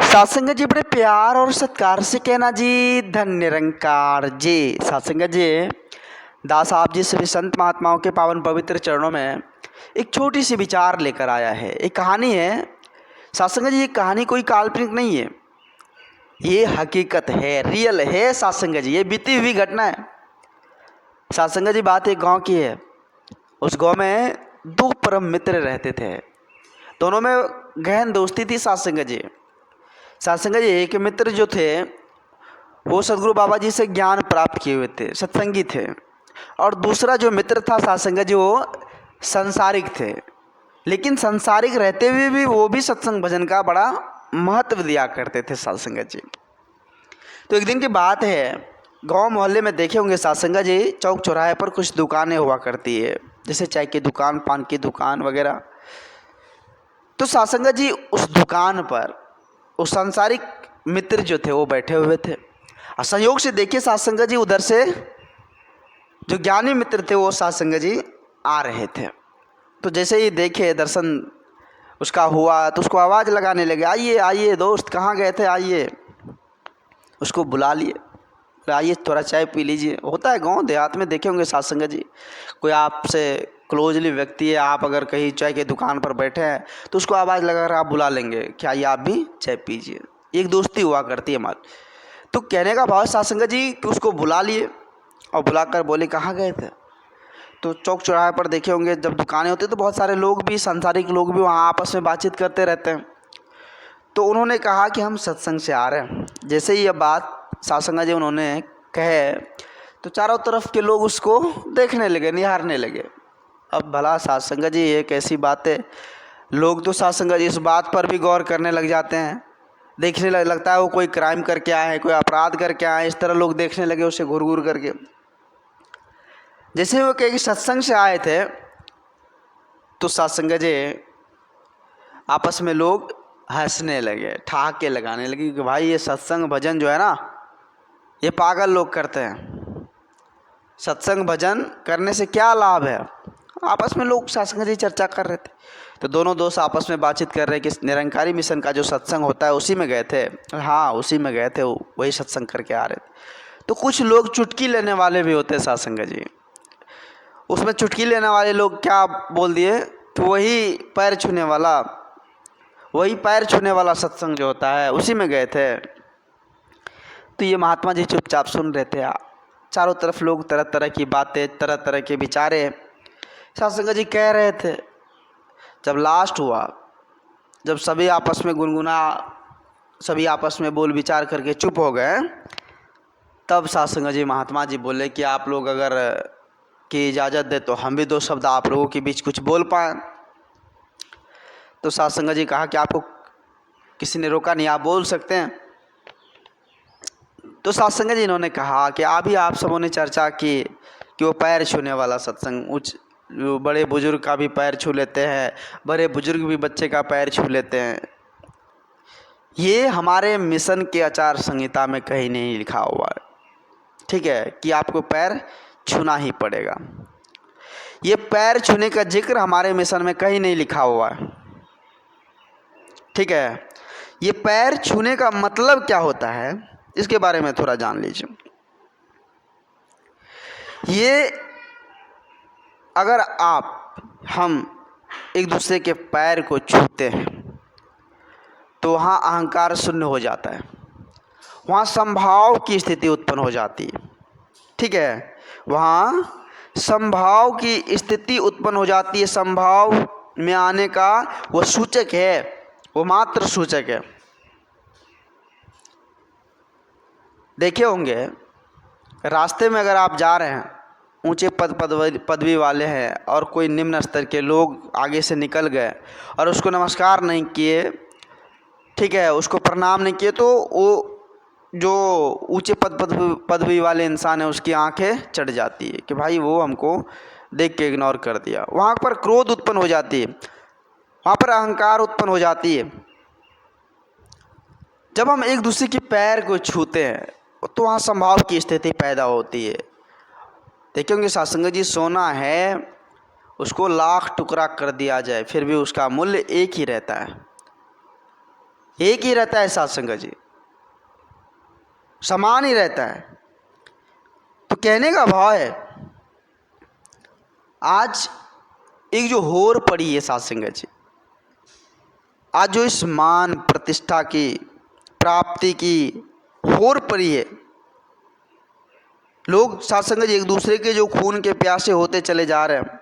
सत्संग जी बड़े प्यार और सत्कार से कहना जी धन निरंकार जी। सत्संग जी दास आप जी सभी संत महात्माओं के पावन पवित्र चरणों में एक छोटी सी विचार लेकर आया है। एक कहानी है सत्संग जी। ये कहानी कोई काल्पनिक नहीं है, ये हकीकत है, रियल है सत्संग जी। ये बीती हुई घटना है सत्संग जी। बात एक गांव की है। उस गांव में दो परम मित्र रहते थे, दोनों में गहन दोस्ती थी सत्संग जी। सत्संग जी एक मित्र जो थे वो सदगुरु बाबा जी से ज्ञान प्राप्त किए हुए थे, सत्संगी थे। और दूसरा जो मित्र था सत्संग जी वो संसारिक थे, लेकिन संसारिक रहते हुए भी वो भी सत्संग भजन का बड़ा महत्व दिया करते थे सत्संग जी। तो एक दिन की बात है, गांव मोहल्ले में देखे होंगे सत्संग जी, चौक चौराहे पर कुछ दुकानें हुआ करती है, जैसे चाय की दुकान, पान की दुकान वगैरह। तो सत्संग जी उस दुकान पर उस सांसारिक मित्र जो थे वो बैठे हुए थे। और संयोग से देखिए सत्संग जी उधर से जो ज्ञानी मित्र थे वो सत्संग जी आ रहे थे। तो जैसे ही देखे दर्शन उसका हुआ तो उसको आवाज़ लगाने लगे, आइए आइए दोस्त, कहाँ गए थे, आइए। उसको बुला लिए, आइए थोड़ा चाय पी लीजिए। होता है गांव देहात में, देखे होंगे सत्संग जी, कोई आपसे क्लोजली व्यक्ति है, आप अगर कहीं चाय की दुकान पर बैठे हैं तो उसको आवाज़ लगाकर आप बुला लेंगे कि आइए आप भी चाय पीजिए। एक दोस्ती हुआ करती है हमारी। तो कहने का भाव सत्संग जी कि उसको बुला लिए और बुलाकर बोले कहाँ गए थे। तो चौक चौराहे पर देखे होंगे जब दुकानें होती तो बहुत सारे लोग भी, सांसारिक लोग भी वहाँ आपस में बातचीत करते रहते हैं। तो उन्होंने कहा कि हम सत्संग से आ रहे हैं। जैसे ही यह बात सत्संग जी उन्होंने कहे तो चारों तरफ के लोग उसको देखने लगे, निहारने लगे। अब भला सत्संग जी ये कैसी बात है, लोग तो सत्संग जी इस बात पर भी गौर करने लग जाते हैं, देखने लगता है वो कोई क्राइम करके आए हैं, कोई अपराध करके आए हैं, इस तरह लोग देखने लगे उसे घूर घूर करके। जैसे वो कहीं सत्संग से आए थे तो सत्संग जी आपस में लोग हंसने लगे, ठहाके लगाने लगे कि भाई ये सत्संग भजन जो है ना ये पागल लोग करते हैं, सत्संग भजन करने से क्या लाभ है। आपस में लोग सत्संग जी चर्चा कर रहे थे। तो दोनों दोस्त आपस में बातचीत कर रहे कि निरंकारी मिशन का जो सत्संग होता है उसी में गए थे। हाँ उसी में गए थे, वही सत्संग करके आ रहे थे। तो कुछ लोग चुटकी लेने वाले भी होते हैं सत्संग जी, उसमें चुटकी लेने वाले लोग क्या बोल दिए कि वही पैर छूने वाला सत्संग जो होता है उसी में गए थे। तो ये महात्मा जी चुपचाप सुन रहे थे। चारों तरफ लोग तरह तरह की बातें, तरह तरह के विचारे सत्संग जी कह रहे थे। जब लास्ट हुआ, जब सभी आपस में बोल विचार करके चुप हो गए, तब सत्संग जी महात्मा जी बोले कि आप लोग अगर की इजाज़त दे तो हम भी दो शब्द आप लोगों के बीच कुछ बोल पाएँ। तो सत्संग जी कहा कि आपको किसी ने रोका नहीं, आप बोल सकते हैं। तो सत्संग जी इन्होंने कहा कि अभी आप सबों ने चर्चा की कि वो पैर छूने वाला सत्संग, बड़े बुजुर्ग का भी पैर छू लेते हैं, बड़े बुजुर्ग भी बच्चे का पैर छू लेते हैं। ये हमारे मिशन के आचार संहिता में कहीं नहीं लिखा हुआ है, ठीक है, कि आपको पैर छूना ही पड़ेगा। ये पैर छूने का जिक्र हमारे मिशन में कहीं नहीं लिखा हुआ है, ठीक है। ये पैर छूने का मतलब क्या होता है इसके बारे में थोड़ा जान लीजिए। ये अगर हम एक दूसरे के पैर को छूते हैं तो वहाँ अहंकार शून्य हो जाता है, वहाँ संभाव की स्थिति उत्पन्न हो जाती है, ठीक है। वहाँ संभाव की स्थिति उत्पन्न हो जाती है। संभाव में आने का वो सूचक है, वो मात्र सूचक है। देखे होंगे रास्ते में अगर आप जा रहे हैं, ऊंचे पदवी वाले हैं और कोई निम्न स्तर के लोग आगे से निकल गए और उसको नमस्कार नहीं किए, ठीक है, उसको प्रणाम नहीं किए, तो वो जो ऊंचे पदवी वाले इंसान है उसकी आंखें चढ़ जाती है कि भाई वो हमको देख के इग्नोर कर दिया। वहाँ पर क्रोध उत्पन्न हो जाती है, वहाँ पर अहंकार उत्पन्न हो जाती है। जब हम एक दूसरे के पैर को छूते हैं तो वहाँ संभाव की स्थिति पैदा होती है। देखेंगे सत्संग जी, सोना है उसको लाख टुकड़ा कर दिया जाए फिर भी उसका मूल्य एक ही रहता है। एक ही रहता है साथ संगत जी, समान ही रहता है। तो कहने का भाव है, आज एक जो होर पड़ी है साथ संगत जी, आज जो इस मान प्रतिष्ठा की प्राप्ति की होर पड़ी है, लोग साथ संगत जी एक दूसरे के जो खून के प्यासे होते चले जा रहे हैं।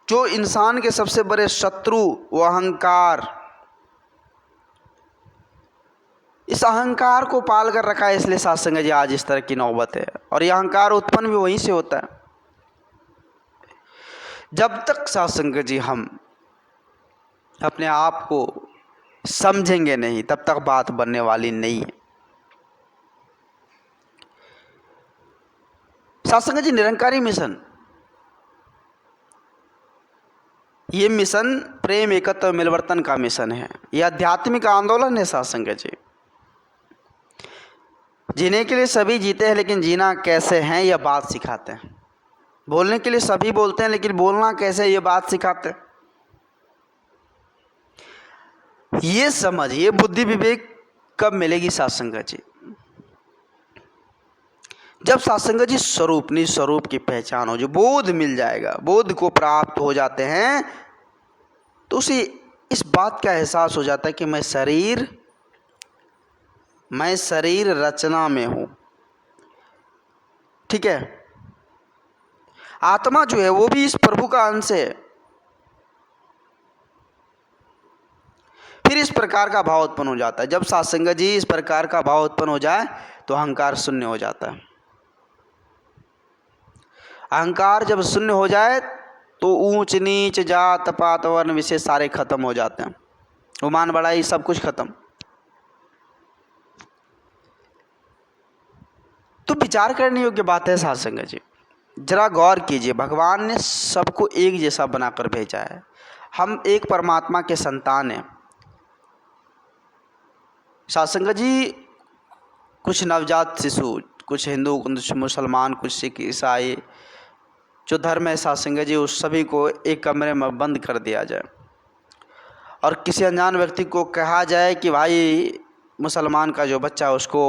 जो इंसान के सबसे बड़े शत्रु वो अहंकार, इस अहंकार को पाल कर रखा है, इसलिए साथ संगत जी आज इस तरह की नौबत है। और यह अहंकार उत्पन्न भी वहीं से होता है। जब तक साथ संगत जी हम अपने आप को समझेंगे नहीं, तब तक बात बनने वाली नहीं है। साथ संगत जी निरंकारी मिशन, ये मिशन प्रेम एकत्व मिलवर्तन का मिशन है। यह आध्यात्मिक आंदोलन है साथ संगत जी। जीने के लिए सभी जीते हैं, लेकिन जीना कैसे हैं यह बात सिखाते हैं। बोलने के लिए सभी बोलते हैं, लेकिन बोलना कैसे है ये बात सिखाते हैं। ये समझ, ये बुद्धि विवेक कब मिलेगी साथ संगत जी? जब साथ संगत जी स्वरूप निस्वरूप की पहचान हो, जो बोध मिल जाएगा, बोध को प्राप्त हो जाते हैं, तो उसे इस बात का एहसास हो जाता है कि मैं शरीर रचना में हूँ। ठीक है, आत्मा जो है वो भी इस प्रभु का अंश है। फिर इस प्रकार का भाव उत्पन्न हो जाता है। जब साथ संगत जी इस प्रकार का भाव उत्पन्न हो जाए तो अहंकार शून्य हो जाता है। अहंकार जब शून्य हो जाए तो ऊंच नीच जात पात वर्ण विशेष सारे खत्म हो जाते हैं। गुमान बढ़ाई सब कुछ खत्म। तो विचार करने योग्य बात है साथ संगत जी, जरा गौर कीजिए। भगवान ने सबको एक जैसा बनाकर भेजा है। हम एक परमात्मा के संतान हैं। साथ संगत जी कुछ नवजात शिशु, कुछ हिंदू, कुछ मुसलमान, कुछ सिख, ईसाई, जो धर्म है साथ संगत जी, उस सभी को एक कमरे में बंद कर दिया जाए और किसी अनजान व्यक्ति को कहा जाए कि भाई मुसलमान का जो बच्चा है उसको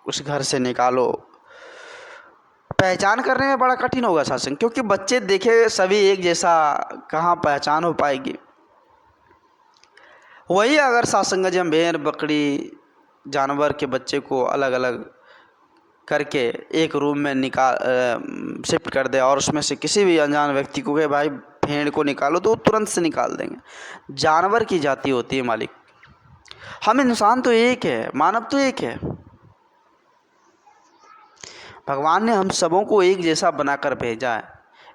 उस घर से निकालो। पहचान करने में बड़ा कठिन होगा साथ संगत, क्योंकि बच्चे देखे सभी एक जैसा, कहाँ पहचान हो पाएगी। वही अगर साथ संगत जी हम भेड़ बकरी जानवर के बच्चे को अलग अलग करके एक रूम में शिफ्ट कर दे और उसमें से किसी भी अनजान व्यक्ति को कहे भाई भेड़ को निकालो, तो वो तुरंत से निकाल देंगे। जानवर की जाति होती है मालिक। हम इंसान तो एक है, मानव तो एक है। भगवान ने हम सबों को एक जैसा बनाकर भेजा है,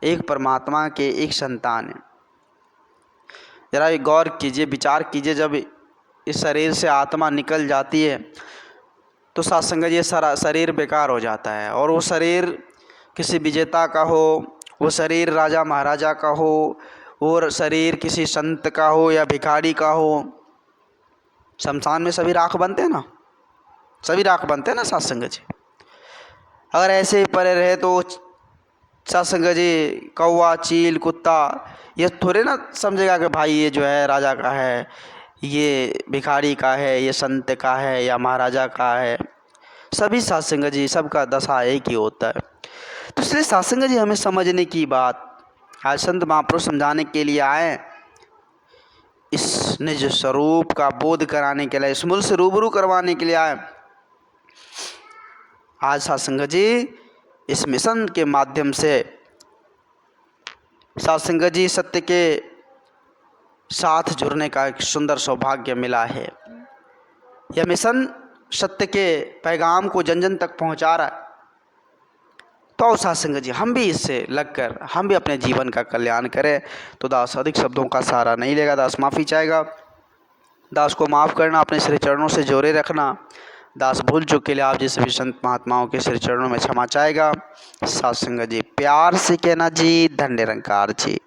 एक परमात्मा के एक संतान है। जरा गौर कीजिए, विचार कीजिए, जब इस शरीर से आत्मा निकल जाती है तो साथ संगत ये सारा शरीर बेकार हो जाता है। और वो शरीर किसी विजेता का हो, वो शरीर राजा महाराजा का हो, वो शरीर किसी संत का हो या भिखारी का हो, शमशान में सभी राख बनते हैं ना, सभी राख बनते हैं ना साथ संगत जी। अगर ऐसे ही पड़े रहे तो साथ संगत जी कौवा, चील, कुत्ता ये थोड़े ना समझेगा कि भाई ये जो है राजा का है, ये भिखारी का है, ये संत का है या महाराजा का है। सभी साथ संगत जी सबका दशा एक ही होता है। तो इसलिए साथ संगत जी हमें समझने की बात आज संत महापुरुष समझाने के लिए आए, इस निज स्वरूप का बोध कराने के लिए, इस मूल से रूबरू करवाने के लिए आए। आज साथ संगत जी इस मिशन के माध्यम से साथ संगत जी सत्य के साथ जुड़ने का एक सुंदर सौभाग्य मिला है। यह मिशन सत्य के पैगाम को जन जन तक पहुंचा रहा है। तो साथ संगत जी हम भी इससे लगकर हम भी अपने जीवन का कल्याण करें। तो दास अधिक शब्दों का सहारा नहीं लेगा, दास माफ़ी चाहेगा। दास को माफ़ करना, अपने श्री चरणों से जोड़े रखना। दास भूल चूक के लिए आप जैसे भी संत महात्माओं के श्री चरणों में क्षमा चाहेगा। साथ संगत जी प्यार से कहना जी, धन्य निरंकार जी।